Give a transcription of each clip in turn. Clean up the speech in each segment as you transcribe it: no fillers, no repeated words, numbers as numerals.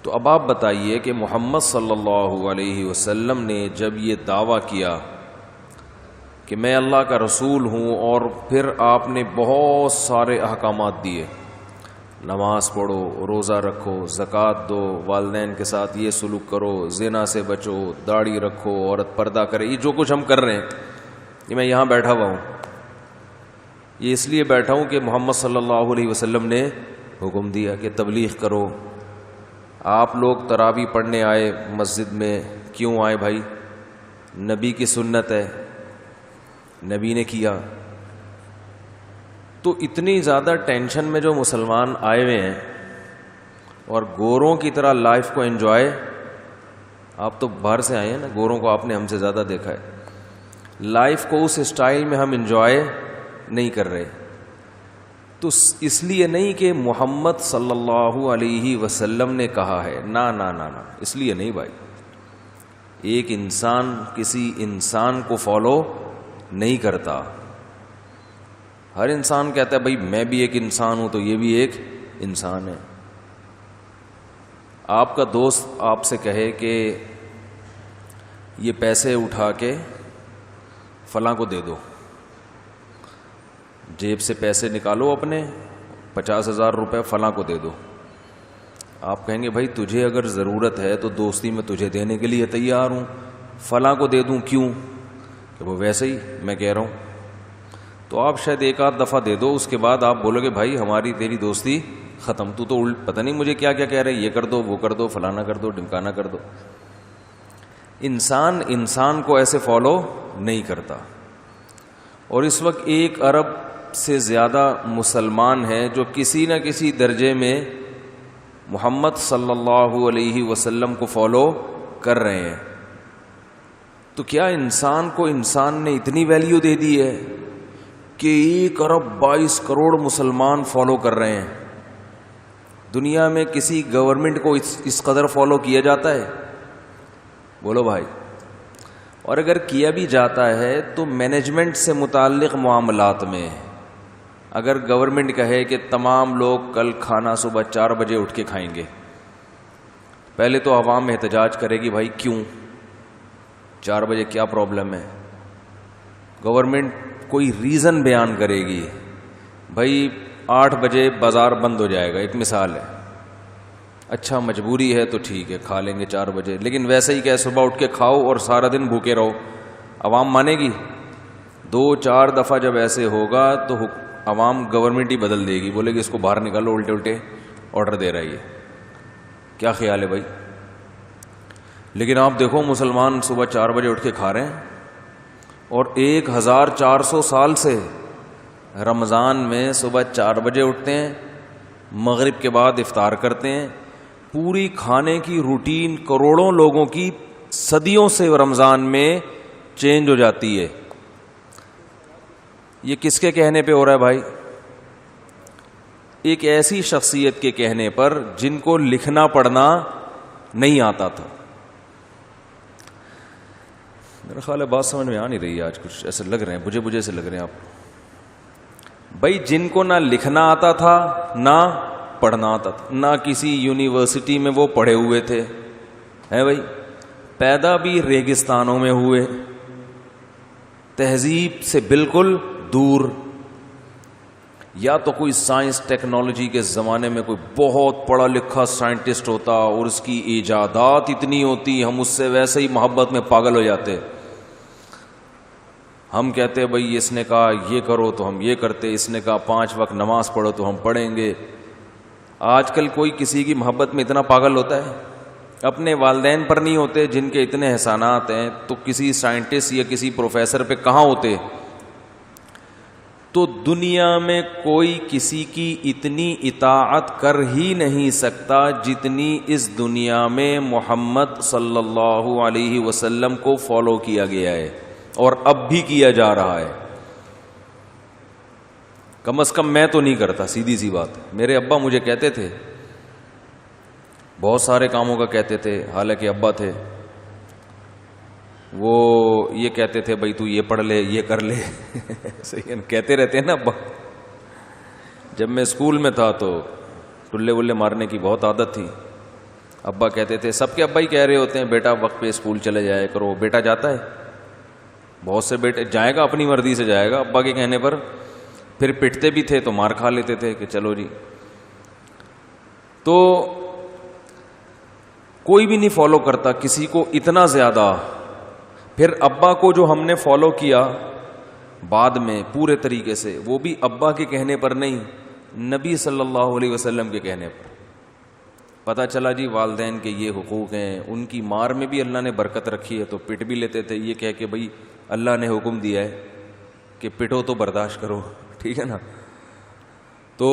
تو اب آپ بتائیے کہ محمد صلی اللہ علیہ وسلم نے جب یہ دعویٰ کیا کہ میں اللہ کا رسول ہوں، اور پھر آپ نے بہت سارے احکامات دیے، نماز پڑھو، روزہ رکھو، زکوٰۃ دو، والدین کے ساتھ یہ سلوک کرو، زنا سے بچو، داڑھی رکھو، عورت پردہ کرے، یہ جو کچھ ہم کر رہے ہیں، یہ میں یہاں بیٹھا ہوا ہوں، یہ اس لیے بیٹھا ہوں کہ محمد صلی اللہ علیہ وسلم نے حکم دیا کہ تبلیغ کرو۔ آپ لوگ تراویح پڑھنے آئے مسجد میں، کیوں آئے بھائی؟ نبی کی سنت ہے، نبی نے کیا۔ تو اتنی زیادہ ٹینشن میں جو مسلمان آئے ہوئے ہیں، اور گوروں کی طرح لائف کو انجوائے، آپ تو باہر سے آئے ہیں نا، گوروں کو آپ نے ہم سے زیادہ دیکھا ہے، لائف کو اس اسٹائل میں ہم انجوائے نہیں کر رہے۔ تو اس لیے نہیں کہ محمد صلی اللہ علیہ وسلم نے کہا ہے، نا نا نا نا، اس لیے نہیں بھائی۔ ایک انسان کسی انسان کو فالو نہیں کرتا، ہر انسان کہتا ہے بھائی میں بھی ایک انسان ہوں تو یہ بھی ایک انسان ہے۔ آپ کا دوست آپ سے کہے کہ یہ پیسے اٹھا کے فلاں کو دے دو، جیب سے پیسے نکالو اپنے 50,000 روپے فلاں کو دے دو، آپ کہیں گے بھائی تجھے اگر ضرورت ہے تو دوستی میں تجھے دینے کے لیے تیار ہوں، فلاں کو دے دوں کیوں؟ کہ وہ ویسے ہی میں کہہ رہا ہوں۔ تو آپ شاید ایک آدھ دفعہ دے دو، اس کے بعد آپ بولو گے بھائی ہماری تیری دوستی ختم، تو پتہ نہیں مجھے کیا کیا کہہ رہے، یہ کر دو، وہ کر دو، فلانا کر دو، ڈمکانا کر دو۔ انسان کو ایسے فالو نہیں کرتا۔ اور اس وقت 1 ارب سے زیادہ مسلمان ہیں جو کسی نہ کسی درجے میں محمد صلی اللہ علیہ وسلم کو فالو کر رہے ہیں۔ تو کیا انسان کو انسان نے اتنی ویلیو دے دی ہے کہ 1 ارب 22 کروڑ مسلمان فالو کر رہے ہیں؟ دنیا میں کسی گورنمنٹ کو اس قدر فالو کیا جاتا ہے؟ بولو بھائی۔ اور اگر کیا بھی جاتا ہے تو مینجمنٹ سے متعلق معاملات میں، اگر گورنمنٹ کہے کہ تمام لوگ کل کھانا صبح 4 بجے اٹھ کے کھائیں گے، پہلے تو عوام احتجاج کرے گی بھائی کیوں 4 بجے کیا پرابلم ہے؟ گورنمنٹ کوئی ریزن بیان کرے گی، بھائی 8 بجے بازار بند ہو جائے گا، ایک مثال ہے، اچھا مجبوری ہے تو ٹھیک ہے کھا لیں گے 4 بجے، لیکن ویسے ہی کہ صبح اٹھ کے کھاؤ اور سارا دن بھوکے رہو، عوام مانے گی؟ 2-4 دفعہ جب ایسے ہوگا تو عوام گورنمنٹ ہی بدل دے گی، بولے گی اس کو باہر نکالو، الٹے الٹے آرڈر دے رہی ہے۔ کیا خیال ہے بھائی؟ لیکن آپ دیکھو مسلمان صبح 4 بجے اٹھ کے کھا رہے ہیں، اور 1400 سال سے رمضان میں صبح 4 بجے اٹھتے ہیں، مغرب کے بعد افطار کرتے ہیں، پوری کھانے کی روٹین کروڑوں لوگوں کی صدیوں سے رمضان میں چینج ہو جاتی ہے۔ یہ کس کے کہنے پہ ہو رہا ہے بھائی؟ ایک ایسی شخصیت کے کہنے پر جن کو لکھنا پڑھنا نہیں آتا تھا۔ میرا خیال ہے بات سمجھ میں آ نہیں رہی ہے آج، کچھ ایسے لگ رہے ہیں، بجھے سے لگ رہے ہیں آپ۔ بھائی جن کو نہ لکھنا آتا تھا نہ پڑھنا آتا تھا، نہ کسی یونیورسٹی میں وہ پڑھے ہوئے تھے، ہے بھائی، پیدا بھی ریگستانوں میں ہوئے، تہذیب سے بالکل دور، یا تو کوئی سائنس ٹیکنالوجی کے زمانے میں کوئی بہت پڑھا لکھا سائنٹسٹ ہوتا اور اس کی ایجادات اتنی ہوتی، ہم اس سے ویسے ہی محبت میں پاگل ہو جاتے، ہم کہتے بھئی اس نے کہا یہ کرو تو ہم یہ کرتے، اس نے کہا 5 وقت نماز پڑھو تو ہم پڑھیں گے۔ آج کل کوئی کسی کی محبت میں اتنا پاگل ہوتا ہے؟ اپنے والدین پر نہیں ہوتے جن کے اتنے احسانات ہیں، تو کسی سائنٹسٹ یا کسی پروفیسر پہ کہاں ہوتے؟ تو دنیا میں کوئی کسی کی اتنی اطاعت کر ہی نہیں سکتا جتنی اس دنیا میں محمد صلی اللہ علیہ وسلم کو فالو کیا گیا ہے، اور اب بھی کیا جا رہا ہے۔ کم از کم میں تو نہیں کرتا، سیدھی سی بات۔ میرے ابا مجھے کہتے تھے، بہت سارے کاموں کا کہتے تھے، حالانکہ ابا تھے، وہ یہ کہتے تھے بھائی تو یہ پڑھ لے، یہ کر لے صحیح کہتے رہتے ہیں نا ابا۔ جب میں اسکول میں تھا تو ٹلے ولے مارنے کی بہت عادت تھی، ابا کہتے تھے، سب کے ابا ہی کہہ رہے ہوتے ہیں بیٹا وقت پہ اسکول چلے جایا کرو. بیٹا جاتا ہے، بہت سے بیٹے جائے گا اپنی مرضی سے جائے گا ابا کے کہنے پر، پھر پٹتے بھی تھے تو مار کھا لیتے تھے کہ چلو جی. تو کوئی بھی نہیں فالو کرتا کسی کو اتنا زیادہ. پھر ابا کو جو ہم نے فالو کیا بعد میں پورے طریقے سے، وہ بھی ابا کے کہنے پر نہیں، نبی صلی اللہ علیہ وسلم کے کہنے پر. پتہ چلا جی والدین کے یہ حقوق ہیں، ان کی مار میں بھی اللہ نے برکت رکھی ہے، تو پٹ بھی لیتے تھے یہ کہہ کے بھئی اللہ نے حکم دیا ہے کہ پٹو تو برداشت کرو، ٹھیک ہے نا. تو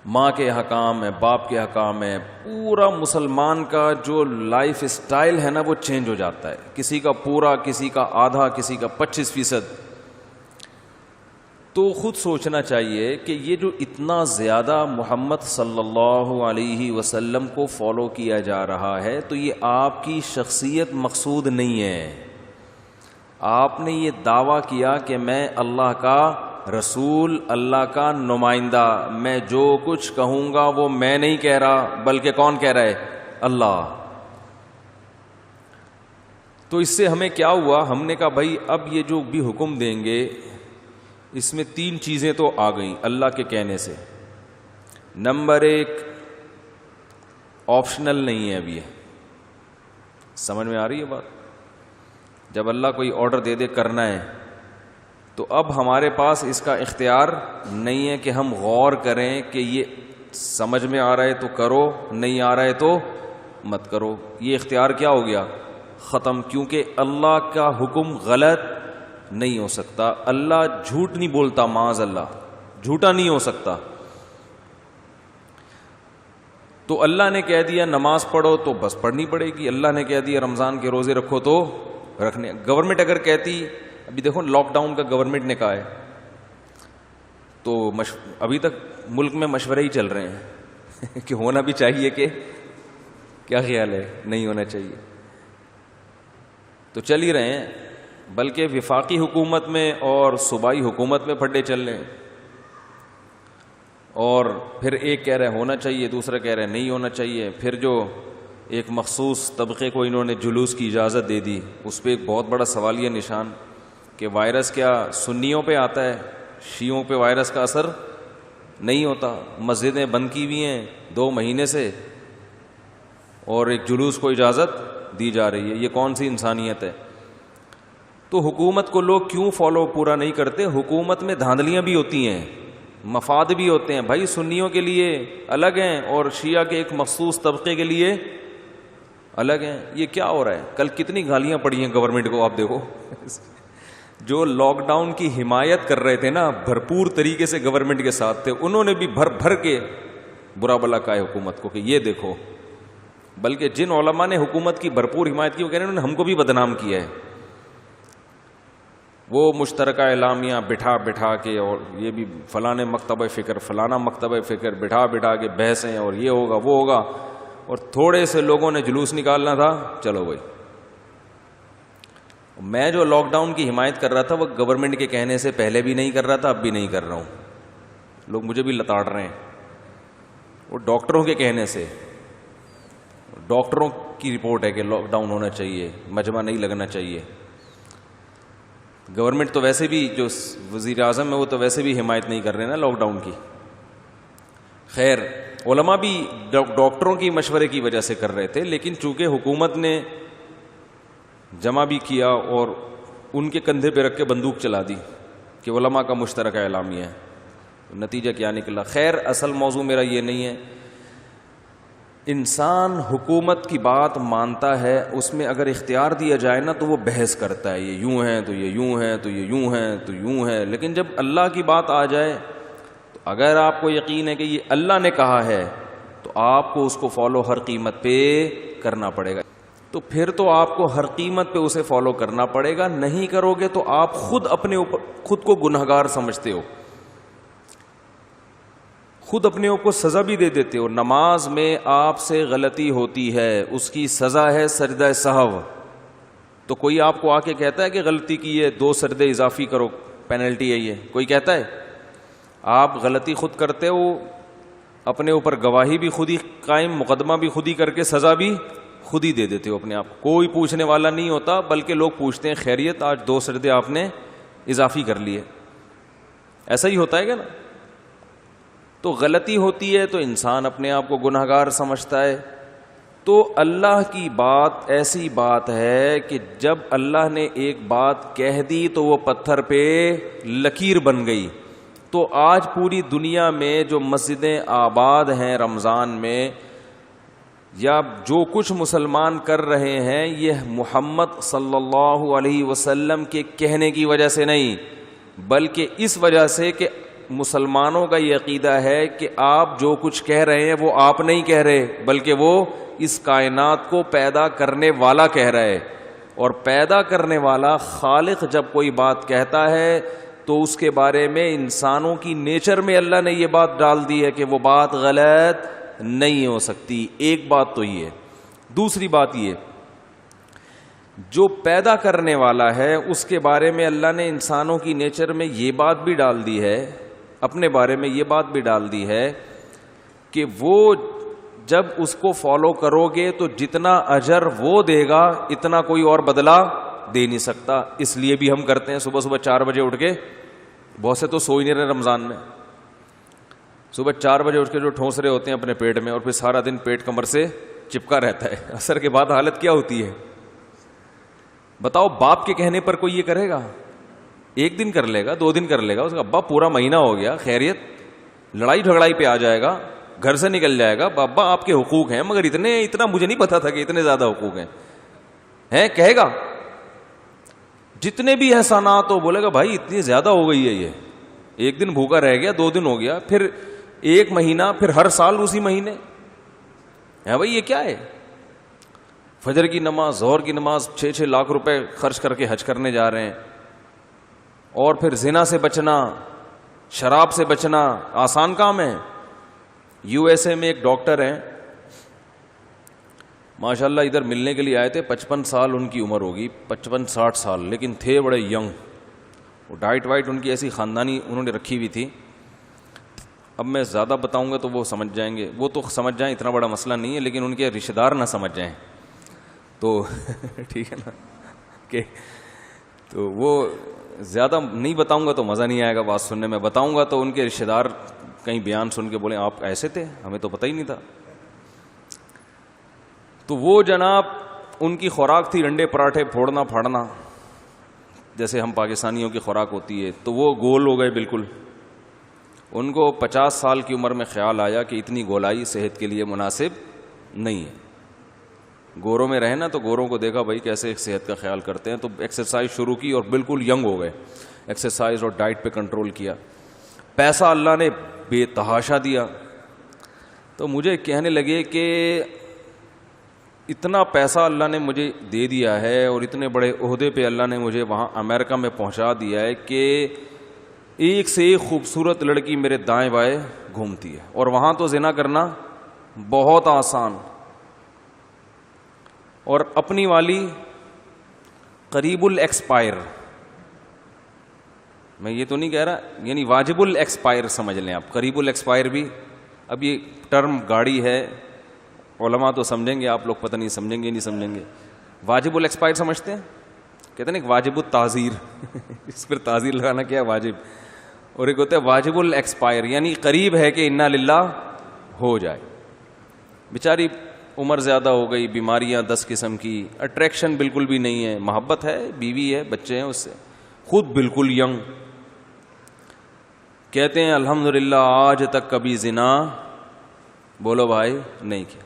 ماں کے حکام ہے، باپ کے حکام ہے، پورا مسلمان کا جو لائف سٹائل ہے نا وہ چینج ہو جاتا ہے. کسی کا پورا، کسی کا آدھا، کسی کا 25%. تو خود سوچنا چاہیے کہ یہ جو اتنا زیادہ محمد صلی اللہ علیہ وسلم کو فالو کیا جا رہا ہے، تو یہ آپ کی شخصیت مقصود نہیں ہے. آپ نے یہ دعویٰ کیا کہ میں اللہ کا رسول، اللہ کا نمائندہ، میں جو کچھ کہوں گا وہ میں نہیں کہہ رہا بلکہ کون کہہ رہا ہے؟ اللہ. تو اس سے ہمیں کیا ہوا؟ ہم نے کہا بھائی اب یہ جو بھی حکم دیں گے اس میں 3 چیزیں تو آ گئیں اللہ کے کہنے سے. نمبر 1 آپشنل نہیں ہے. اب یہ سمجھ میں آ رہی ہے بات؟ جب اللہ کوئی آرڈر دے دے کرنا ہے تو اب ہمارے پاس اس کا اختیار نہیں ہے کہ ہم غور کریں کہ یہ سمجھ میں آ رہا ہے تو کرو، نہیں آ رہا ہے تو مت کرو. یہ اختیار کیا ہو گیا؟ ختم. کیونکہ اللہ کا حکم غلط نہیں ہو سکتا. اللہ جھوٹ نہیں بولتا، معاذ اللہ، جھوٹا نہیں ہو سکتا. تو اللہ نے کہہ دیا نماز پڑھو تو بس پڑھنی پڑے گی. اللہ نے کہہ دیا رمضان کے روزے رکھو تو رکھنے. گورنمنٹ اگر کہتی، ابھی دیکھو لاک ڈاؤن کا گورنمنٹ نے کہا ہے تو ابھی تک ملک میں مشورے ہی چل رہے ہیں کہ ہونا بھی چاہیے کہ کیا خیال ہے؟ نہیں ہونا چاہیے. تو چل ہی رہے ہیں، بلکہ وفاقی حکومت میں اور صوبائی حکومت میں پھڈے چل رہے ہیں. اور پھر ایک کہہ رہے ہونا چاہیے، دوسرا کہہ رہے نہیں ہونا چاہیے. پھر جو ایک مخصوص طبقے کو انہوں نے جلوس کی اجازت دے دی، اس پہ ایک بہت بڑا سوالیہ نشان کہ وائرس کیا سنیوں پہ آتا ہے، شیعوں پہ وائرس کا اثر نہیں ہوتا. مسجدیں بند کی ہوئی ہیں 2 مہینے سے اور ایک جلوس کو اجازت دی جا رہی ہے. یہ کون سی انسانیت ہے؟ تو حکومت کو لوگ کیوں فالو پورا نہیں کرتے؟ حکومت میں دھاندلیاں بھی ہوتی ہیں، مفاد بھی ہوتے ہیں. بھائی سنیوں کے لیے الگ ہیں اور شیعہ کے ایک مخصوص طبقے کے لیے الگ ہیں. یہ کیا ہو رہا ہے؟ کل کتنی گالیاں پڑی ہیں گورنمنٹ کو، آپ دیکھو. جو لاک ڈاؤن کی حمایت کر رہے تھے نا، بھرپور طریقے سے گورنمنٹ کے ساتھ تھے، انہوں نے بھی بھر بھر کے برا بلا کہا ہے حکومت کو کہ یہ دیکھو. بلکہ جن علماء نے حکومت کی بھرپور حمایت کی وہ کہہ رہے ہیں انہوں نے ہم کو بھی بدنام کیا ہے. وہ مشترکہ اعلامیہ بٹھا بٹھا کے، اور یہ بھی فلاں مکتبہ فکر، فلانا مکتبہ فکر، بٹھا بٹھا کے بحثیں، اور یہ ہوگا وہ ہوگا. اور تھوڑے سے لوگوں نے جلوس نکالنا تھا، چلو بھائی. میں جو لاک ڈاؤن کی حمایت کر رہا تھا وہ گورنمنٹ کے کہنے سے پہلے بھی نہیں کر رہا تھا، اب بھی نہیں کر رہا ہوں. لوگ مجھے بھی لتاڑ رہے ہیں. وہ ڈاکٹروں کے کہنے سے، ڈاکٹروں کی رپورٹ ہے کہ لاک ڈاؤن ہونا چاہیے، مجمع نہیں لگنا چاہیے. گورنمنٹ تو ویسے بھی، جو وزیر اعظم ہے وہ تو ویسے بھی حمایت نہیں کر رہے نا لاک ڈاؤن کی. خیر، علماء بھی ڈاکٹروں کی مشورے کی وجہ سے کر رہے تھے، لیکن چونکہ حکومت نے جمع بھی کیا اور ان کے کندھے پہ رکھ کے بندوق چلا دی کہ علماء کا مشترکہ اعلامیہ ہے، نتیجہ کیا نکلا؟ خیر، اصل موضوع میرا یہ نہیں ہے. انسان حکومت کی بات مانتا ہے، اس میں اگر اختیار دیا جائے نا تو وہ بحث کرتا ہے، یہ یوں ہے تو یہ یوں ہے تو یہ یوں ہے تو یوں ہے. لیکن جب اللہ کی بات آ جائے تو اگر آپ کو یقین ہے کہ یہ اللہ نے کہا ہے تو آپ کو اس کو فالو ہر قیمت پہ کرنا پڑے گا. تو پھر تو آپ کو ہر قیمت پہ اسے فالو کرنا پڑے گا. نہیں کرو گے تو آپ خود اپنے اوپر خود کو گنہگار سمجھتے ہو، خود اپنے اوپر سزا بھی دے دیتے ہو. نماز میں آپ سے غلطی ہوتی ہے، اس کی سزا ہے سجدہ سہو. تو کوئی آپ کو آ کے کہتا ہے کہ غلطی کی ہے 2 سجدے اضافی کرو، پینلٹی ہے یہ؟ کوئی کہتا ہے؟ آپ غلطی خود کرتے ہو اپنے اوپر گواہی بھی خود ہی قائم، مقدمہ بھی خود ہی کر کے سزا بھی خود ہی دے دیتے ہو اپنے آپ کو، کوئی پوچھنے والا نہیں ہوتا، بلکہ لوگ پوچھتے ہیں خیریت آج 2 سجدے آپ نے اضافی کر لیے. ایسا ہی ہوتا ہے کیا نا؟ تو غلطی ہوتی ہے تو انسان اپنے آپ کو گنہگار سمجھتا ہے. تو اللہ کی بات ایسی بات ہے کہ جب اللہ نے ایک بات کہہ دی تو وہ پتھر پہ لکیر بن گئی. تو آج پوری دنیا میں جو مسجدیں آباد ہیں رمضان میں، یا جو کچھ مسلمان کر رہے ہیں، یہ محمد صلی اللہ علیہ وسلم کے کہنے کی وجہ سے نہیں، بلکہ اس وجہ سے کہ مسلمانوں کا یہ عقیدہ ہے کہ آپ جو کچھ کہہ رہے ہیں وہ آپ نہیں کہہ رہے، بلکہ وہ اس کائنات کو پیدا کرنے والا کہہ رہا ہے. اور پیدا کرنے والا خالق جب کوئی بات کہتا ہے تو اس کے بارے میں انسانوں کی نیچر میں اللہ نے یہ بات ڈال دی ہے کہ وہ بات غلط نہیں ہو سکتی. ایک بات تو یہ ہے. دوسری بات یہ، جو پیدا کرنے والا ہے اس کے بارے میں اللہ نے انسانوں کی نیچر میں یہ بات بھی ڈال دی ہے، اپنے بارے میں یہ بات بھی ڈال دی ہے کہ وہ جب اس کو فالو کرو گے تو جتنا اجر وہ دے گا اتنا کوئی اور بدلہ دے نہیں سکتا. اس لیے بھی ہم کرتے ہیں صبح 4 بجے اٹھ کے، بہت سے تو سو ہی نہیں رہے رمضان میں، صبح 4 بجے اٹھ کے جو ٹھونس رہے ہوتے ہیں اپنے پیٹ میں، اور پھر سارا دن پیٹ کمر سے چپکا رہتا ہے. عصر کے بعد حالت کیا ہوتی ہے بتاؤ؟ باپ کے کہنے پر کوئی یہ کرے گا؟ 1 دن کر لے گا، 2 دن کر لے گا، اس کا ابا پورا مہینہ ہو گیا، خیریت، لڑائی جھگڑائی پہ آ جائے گا، گھر سے نکل جائے گا، ابا آپ کے حقوق ہیں مگر اتنا مجھے نہیں پتا تھا کہ اتنے زیادہ حقوق ہیں کہے گا. جتنے بھی احسانات ہو بولے گا بھائی اتنی زیادہ ہو گئی ہے، یہ 1 دن بھوکا رہ گیا، 2 دن ہو گیا، پھر 1 مہینہ، پھر ہر سال اسی مہینے ہے. بھائی یہ کیا ہے؟ فجر کی نماز، ظہر کی نماز، 6 لاکھ روپے خرچ کر کے حج کرنے جا رہے ہیں، اور پھر زنا سے بچنا، شراب سے بچنا آسان کام ہے. USA میں ایک ڈاکٹر ہیں ماشاءاللہ، ادھر ملنے کے لیے آئے تھے، 55 سال ان کی عمر ہوگی، 55-60 سال، لیکن تھے بڑے ینگ. وہ ڈائٹ وائٹ ان کی ایسی خاندانی انہوں نے رکھی ہوئی تھی. اب میں زیادہ بتاؤں گا تو وہ سمجھ جائیں گے، وہ تو سمجھ جائیں اتنا بڑا مسئلہ نہیں ہے، لیکن ان کے رشتہ دار نہ سمجھ جائیں تو ٹھیک ہے نا، کہ تو وہ زیادہ نہیں بتاؤں گا تو مزہ نہیں آئے گا بات سننے میں. بتاؤں گا تو ان کے رشتہ دار کہیں بیان سن کے بولیں آپ ایسے تھے، ہمیں تو پتہ ہی نہیں تھا. تو وہ جناب ان کی خوراک تھی انڈے پراٹھے پھوڑنا پھاڑنا، جیسے ہم پاکستانیوں کی خوراک ہوتی ہے. تو وہ گول ہو گئے بالکل. ان کو 50 سال کی عمر میں خیال آیا کہ اتنی گولائی صحت کے لیے مناسب نہیں ہے. گوروں میں رہنا تو گوروں کو دیکھا بھائی کیسے صحت کا خیال کرتے ہیں، تو ایکسرسائز شروع کی اور بالکل ینگ ہو گئے. ایکسرسائز اور ڈائٹ پہ کنٹرول کیا. پیسہ اللہ نے بے تحاشا دیا. تو مجھے کہنے لگے کہ اتنا پیسہ اللہ نے مجھے دے دیا ہے اور اتنے بڑے عہدے پہ اللہ نے مجھے وہاں امریکہ میں پہنچا دیا ہے کہ ایک سے ایک خوبصورت لڑکی میرے دائیں بائیں گھومتی ہے، اور وہاں تو زنا کرنا بہت آسان. اور اپنی والی قریب الیکسپائر، میں یہ تو نہیں کہہ رہا، یعنی واجب الیکسپائر سمجھ لیں آپ. قریب الیکسپائر بھی اب یہ ٹرم گاڑی ہے، علماء تو سمجھیں گے، آپ لوگ پتہ نہیں سمجھیں گے نہیں سمجھیں گے. واجب الیکسپائر سمجھتے ہیں؟ کہتے ہیں نا واجب التعزیر اس پر تعزیر لگانا کیا ہے واجب، اور ایک ہوتا ہے واجب الیکسپائر، یعنی قریب ہے کہ انا للہ ہو جائے. بیچاری عمر زیادہ ہو گئی، بیماریاں 10 قسم کی، اٹریکشن بالکل بھی نہیں ہے، محبت ہے، بیوی ہے، بچے ہیں اس سے، خود بالکل ینگ. کہتے ہیں الحمدللہ آج تک کبھی زنا بولو بھائی نہیں کیا.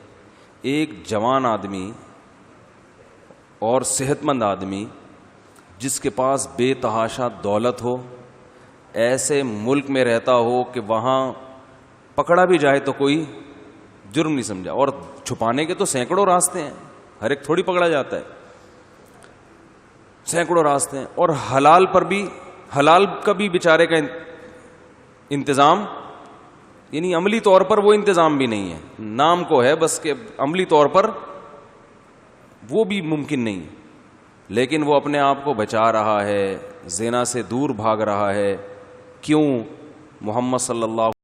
ایک جوان آدمی اور صحت مند آدمی جس کے پاس بے تحاشا دولت ہو، ایسے ملک میں رہتا ہو کہ وہاں پکڑا بھی جائے تو کوئی جرم نہیں سمجھا، اور چھپانے کے تو سینکڑوں راستے ہیں، ہر ایک تھوڑی پکڑا جاتا ہے، سینکڑوں راستے ہیں. اور حلال پر بھی، حلال کا بھی بیچارے کا انتظام، یعنی عملی طور پر وہ انتظام بھی نہیں ہے، نام کو ہے بس کہ عملی طور پر وہ بھی ممکن نہیں. لیکن وہ اپنے آپ کو بچا رہا ہے، زنا سے دور بھاگ رہا ہے. کیوں؟ محمد صلی اللہ